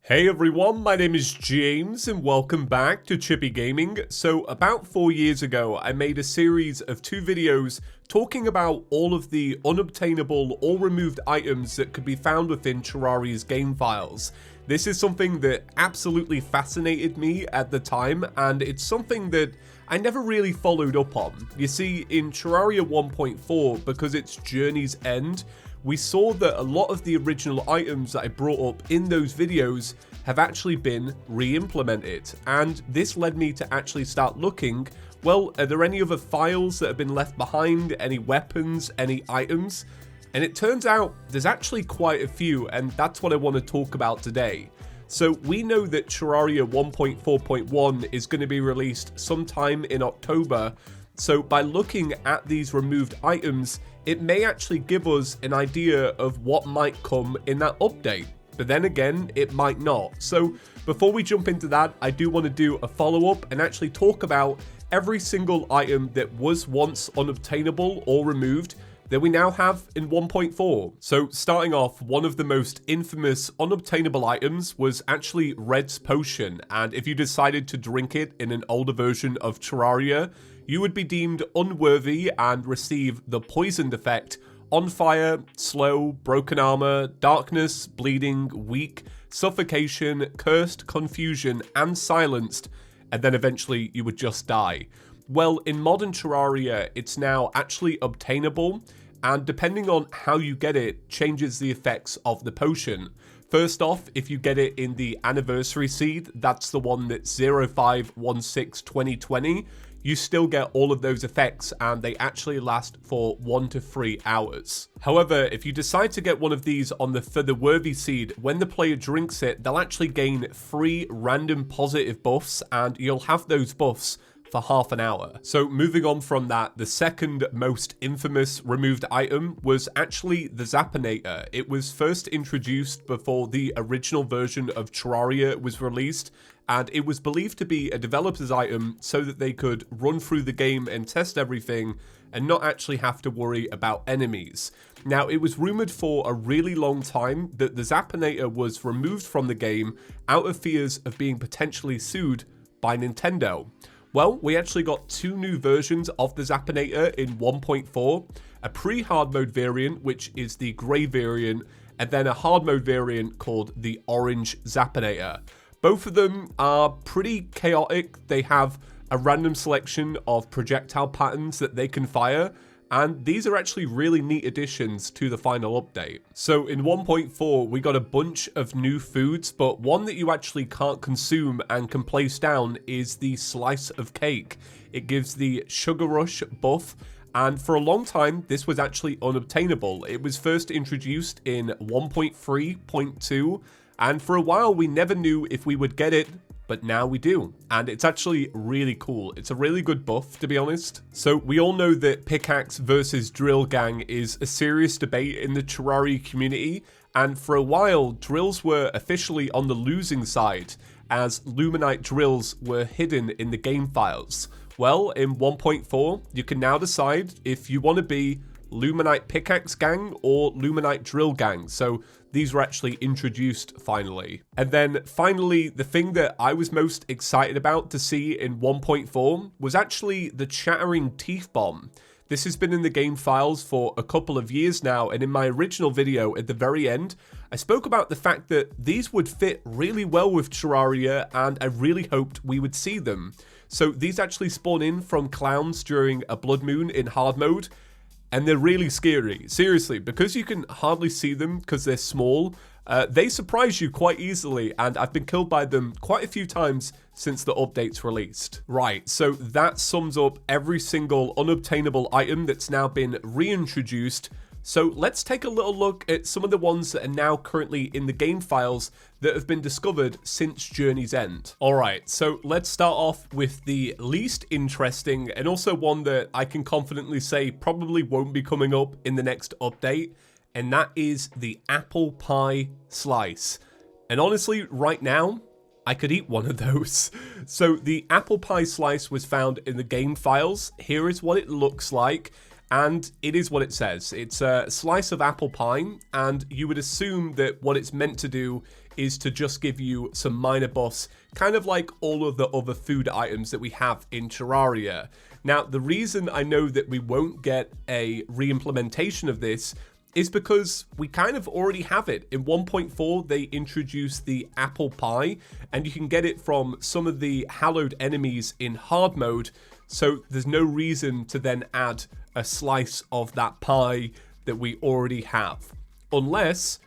Hey everyone, my name is James and welcome back to Chippy Gaming. So about 4 years ago, I made a series of 2 videos talking about all of the unobtainable or removed items that could be found within Terraria's game files. This is something that absolutely fascinated me at the time, and it's something that I never really followed up on. You see, in Terraria 1.4, because it's Journey's End, we saw that a lot of the original items that I brought up in those videos have actually been re-implemented, and this led me to actually start looking, well, are there any other files that have been left behind, any weapons, any items? And it turns out there's actually quite a few, and that's what I want to talk about today. So we know that Terraria 1.4.1 is going to be released sometime in October, so by looking at these removed items, it may actually give us an idea of what might come in that update. But then again, it might not. So before we jump into that, I do want to do a follow-up and actually talk about every single item that was once unobtainable or removed that we now have in 1.4. So starting off, one of the most infamous unobtainable items was actually Red's Potion, and if you decided to drink it in an older version of Terraria, you would be deemed unworthy and receive the poisoned effect: on fire, slow, broken armor, darkness, bleeding, weak, suffocation, cursed, confusion, and silenced, and then eventually you would just die. Well, in modern Terraria, it's now actually obtainable, and depending on how you get it, changes the effects of the potion. First off, if you get it in the anniversary seed, that's the one that's 05162020, you still get all of those effects, and they actually last for 1 to 3 hours. However, if you decide to get one of these on the For the Worthy seed, when the player drinks it, they'll actually gain 3 random positive buffs, and you'll have those buffs for half an hour. So moving on from that, the second most infamous removed item was actually the Zappinator. It was first introduced before the original version of Terraria was released, and it was believed to be a developer's item so that they could run through the game and test everything and not actually have to worry about enemies. Now, it was rumored for a really long time that the Zappinator was removed from the game out of fears of being potentially sued by Nintendo. Well, we actually got 2 new versions of the Zappinator in 1.4, a pre-hard mode variant, which is the grey variant, and then a hard mode variant called the Orange Zappinator. Both of them are pretty chaotic. They have a random selection of projectile patterns that they can fire, and these are actually really neat additions to the final update. So in 1.4, we got a bunch of new foods, but one that you actually can't consume and can place down is the Slice of Cake. It gives the Sugar Rush buff, and for a long time, this was actually unobtainable. It was first introduced in 1.3.2, and for a while, we never knew if we would get it, but now we do, and it's actually really cool. It's a really good buff, to be honest. So we all know that pickaxe versus drill gang is a serious debate in the Terraria community, and for a while, drills were officially on the losing side, as Luminite drills were hidden in the game files. Well, in 1.4, you can now decide if you want to be Luminite pickaxe gang or Luminite drill gang. So these were actually introduced finally. And then finally, the thing that I was most excited about to see in 1.4 was actually the Chattering Teeth Bomb. This has been in the game files for a couple of years now, and in my original video at the very end, I spoke about the fact that these would fit really well with Terraria, and I really hoped we would see them. So these actually spawn in from clowns during a blood moon in hard mode, and they're really scary. Seriously, because you can hardly see them because they're small, they surprise you quite easily, and I've been killed by them quite a few times since the update's released. Right, so that sums up every single unobtainable item that's now been reintroduced. So let's take a little look at some of the ones that are now currently in the game files that have been discovered since Journey's End. Alright, so let's start off with the least interesting, and also one that I can confidently say probably won't be coming up in the next update, and that is the apple pie slice. And honestly, right now, I could eat one of those. So the apple pie slice was found in the game files. Here is what it looks like. And it is what it says. It's a slice of apple pie, and you would assume that what it's meant to do is to just give you some minor buffs, kind of like all of the other food items that we have in Terraria. Now, the reason I know that we won't get a re-implementation of this is because we kind of already have it. In 1.4, they introduced the apple pie, and you can get it from some of the hallowed enemies in hard mode, so there's no reason to then add a slice of that pie that we already have. Unless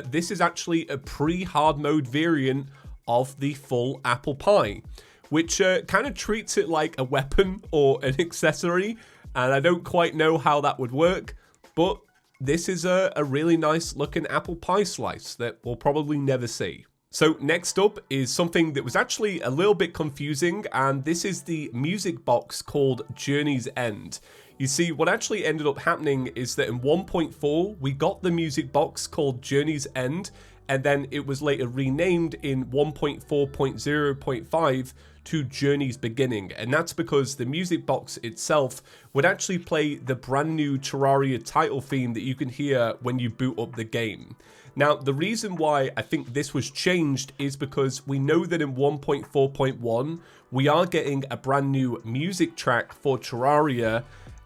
this is actually a pre-hard mode variant of the full apple pie, which kind of treats it like a weapon or an accessory, and I don't quite know how that would work, but this is a really nice looking apple pie slice that we'll probably never see. So next up is something that was actually a little bit confusing, and this is the music box called Journey's End. You see, what actually ended up happening is that in 1.4, we got the music box called Journey's End, and then it was later renamed in 1.4.0.5 to Journey's Beginning, and that's because the music box itself would actually play the brand new Terraria title theme that you can hear when you boot up the game. Now, the reason why I think this was changed is because we know that in 1.4.1, we are getting a brand new music track for Terraria,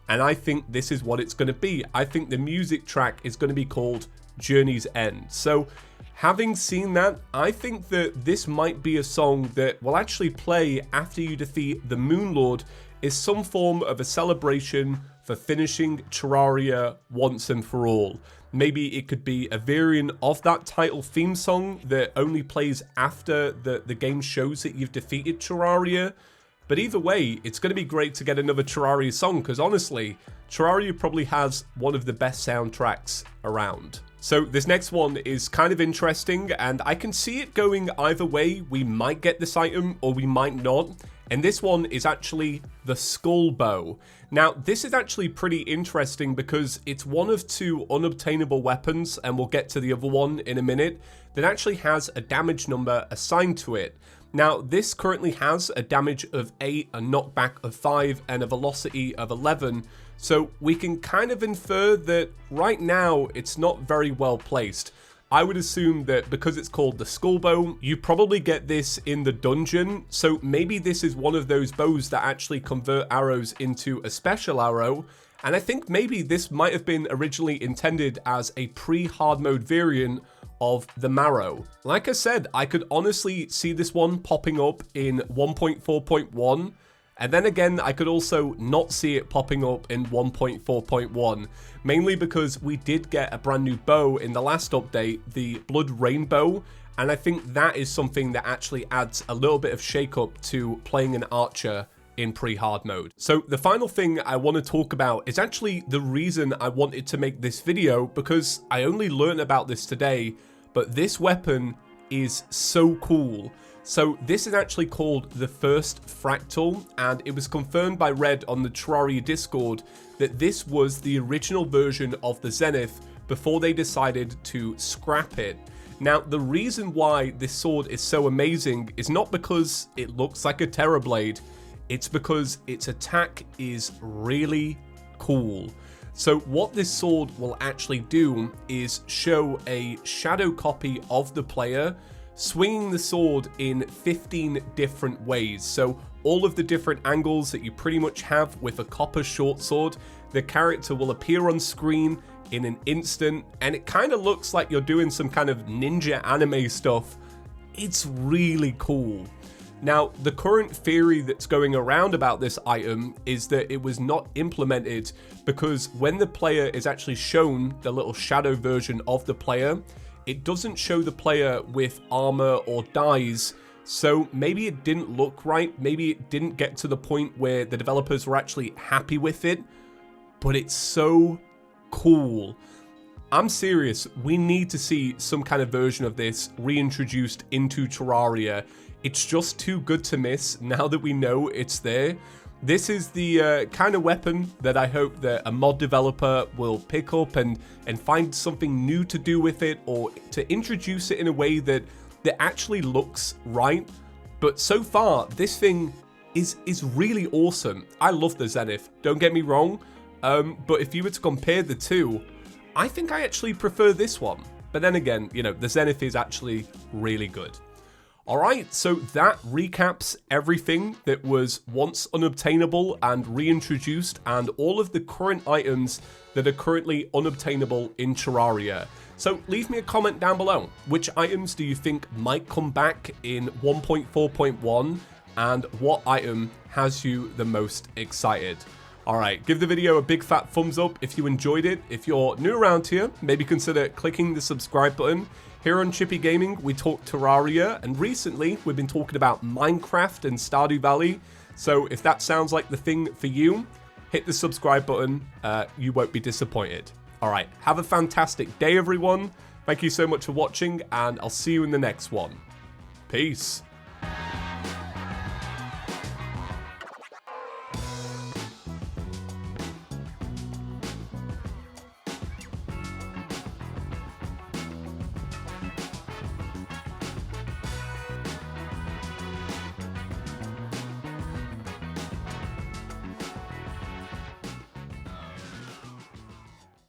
and I think this is what it's going to be. I think the music track is going to be called Journey's End. So, having seen that, I think that this might be a song that will actually play after you defeat the Moon Lord, is some form of a celebration for finishing Terraria once and for all. Maybe it could be a variant of that title theme song that only plays after the game shows that you've defeated Terraria. But either way, it's going to be great to get another Terraria song, because honestly, Terraria probably has one of the best soundtracks around. So this next one is kind of interesting, and I can see it going either way. We might get this item or we might not. And this one is actually the skull bow. Now, this is actually pretty interesting because it's one of two unobtainable weapons, and we'll get to the other one in a minute, that actually has a damage number assigned to it. Now, this currently has a damage of 8, a knockback of 5, and a velocity of 11. So we can kind of infer that right now it's not very well placed. I would assume that because it's called the skull bow, you probably get this in the dungeon, so maybe this is one of those bows that actually convert arrows into a special arrow, and I think maybe this might have been originally intended as a pre-hard mode variant of the Marrow. Like I said, I could honestly see this one popping up in 1.4.1, and then again, I could also not see it popping up in 1.4.1, mainly because we did get a brand new bow in the last update, the Blood Rainbow, and I think that is something that actually adds a little bit of shake-up to playing an archer in pre-hard mode. So the final thing I want to talk about is actually the reason I wanted to make this video, because I only learned about this today, but this weapon is so cool. So this is actually called the first Fractal, and it was confirmed by Red on the Terraria Discord that this was the original version of the Zenith before they decided to scrap it. Now, the reason why this sword is so amazing is not because it looks like a Terrorblade, it's because its attack is really cool. So what this sword will actually do is show a shadow copy of the player swinging the sword in 15 different ways. So all of the different angles that you pretty much have with a copper short sword, the character will appear on screen in an instant, and it kind of looks like you're doing some kind of ninja anime stuff. It's really cool. Now, the current theory that's going around about this item is that it was not implemented because when the player is actually shown the little shadow version of the player, it doesn't show the player with armor or dies, so maybe it didn't look right, maybe it didn't get to the point where the developers were actually happy with it, but it's so cool. I'm serious, we need to see some kind of version of this reintroduced into Terraria. It's just too good to miss now that we know it's there. This is the kind of weapon that I hope that a mod developer will pick up and find something new to do with it, or to introduce it in a way that actually looks right. But so far, this thing is really awesome. I love the Zenith, don't get me wrong, But if you were to compare the two, I think I actually prefer this one. But then again, you know, the Zenith is actually really good. Alright, so that recaps everything that was once unobtainable and reintroduced, and all of the current items that are currently unobtainable in Terraria. So leave me a comment down below. Which items do you think might come back in 1.4.1, and what item has you the most excited? Alright, give the video a big fat thumbs up if you enjoyed it. If you're new around here, maybe consider clicking the subscribe button. Here on Chippy Gaming, we talk Terraria, and recently we've been talking about Minecraft and Stardew Valley. So if that sounds like the thing for you, hit the subscribe button. You won't be disappointed. Alright, have a fantastic day, everyone. Thank you so much for watching, and I'll see you in the next one. Peace.